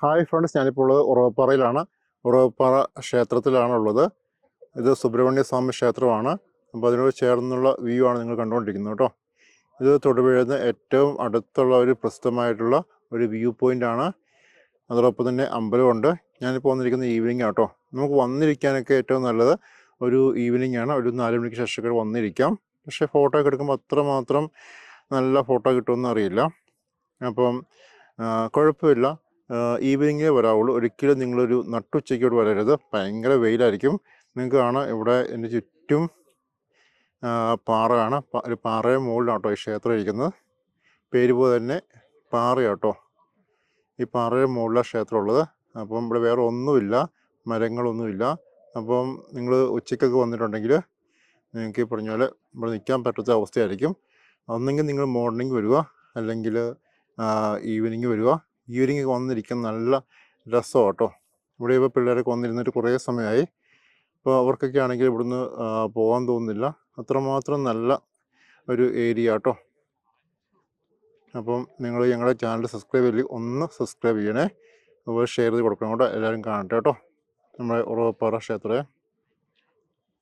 Hi friends, ഞാനിപ്പോൾ ഉള്ളത് ഉറവപ്പാറയിലാണ്. ഉറവപ്പാറ ക്ഷേത്രത്തിലാണുള്ളത്. ഇത് സുബ്രഹ്മണ്യ സ്വാമി ക്ഷേത്രമാണ്. അപ്പോൾ അതിനോട് ചേർന്നുള്ള വ്യൂ ആണ് നിങ്ങൾ കണ്ടുകൊണ്ടിരിക്കുന്നത് കേട്ടോ. ഇത് തൊടുപുഴയിൽ ഏറ്റവും അടുത്തുള്ള ഒരു പ്രസിദ്ധമായിട്ടുള്ള ഒരു വ്യൂ പോയിൻ്റ് ആണ്. അതോടൊപ്പം തന്നെ അമ്പലമുണ്ട്. ഞാനിപ്പോൾ വന്നിരിക്കുന്നത് ഈവനിങ് ആട്ടോ. നമുക്ക് വന്നിരിക്കാനൊക്കെ ഏറ്റവും നല്ലത് ഒരു ഈവനിങ് ആണ്. ഒരു 4 മണിക്ക് ശേഷമൊക്കെ വന്നിരിക്കാം. പക്ഷേ ഫോട്ടോ ഒക്കെ എടുക്കുമ്പോൾ അത്രമാത്രം നല്ല ഫോട്ടോ കിട്ടുമെന്ന് അറിയില്ല. അപ്പം കുഴപ്പമില്ല, ഈവനിങ്ങേ വരാവുള്ളൂ. ഒരിക്കലും നിങ്ങളൊരു നട്ടുച്ചയ്ക്കോട് വരരുത്. ഭയങ്കര വെയിലായിരിക്കും. നിങ്ങൾക്ക് കാണാം ഇവിടെ എൻ്റെ ചുറ്റും പാറയാണ്. ഒരു പാറയുടെ മുകളിലാട്ടോ ഈ ക്ഷേത്രം ഇരിക്കുന്നത്. പേര് പോലെ തന്നെ പാറയാട്ടോ. ഈ പാറയുടെ മുകളിലാണ് ക്ഷേത്രം ഉള്ളത്. അപ്പം ഇവിടെ വേറെ ഒന്നുമില്ല, മരങ്ങളൊന്നുമില്ല. അപ്പം നിങ്ങൾ ഉച്ചയ്ക്കൊക്കെ വന്നിട്ടുണ്ടെങ്കിൽ നിങ്ങൾക്ക് ഈ പറഞ്ഞ പോലെ ഇവിടെ നിൽക്കാൻ പറ്റാത്ത അവസ്ഥയായിരിക്കും. ഒന്നെങ്കിൽ നിങ്ങൾ മോർണിംഗ് വരിക, അല്ലെങ്കിൽ ഈവനിങ് വരിക. ഈവനിങ് വന്നിരിക്കാൻ നല്ല രസമാണ് കേട്ടോ. ഇവിടെ ഇപ്പോൾ പിള്ളേരൊക്കെ വന്നിരുന്നിട്ട് കുറേ സമയമായി. അപ്പോൾ അവർക്കൊക്കെ ആണെങ്കിൽ ഇവിടുന്ന് പോകാൻ തോന്നുന്നില്ല. അത്രമാത്രം നല്ല ഒരു ഏരിയ കേട്ടോ. അപ്പം നിങ്ങൾ ഞങ്ങളുടെ ചാനൽ സബ്സ്ക്രൈബ് ചെയ്യില്ല, ഒന്ന് സബ്സ്ക്രൈബ് ചെയ്യണേ. അതുപോലെ ഷെയർ ചെയ്ത് കൊടുക്കണം കേട്ടോ. എല്ലാവരും കാണട്ടെ കേട്ടോ നമ്മുടെ ഉറവപ്പാറ ക്ഷേത്രത്തെ.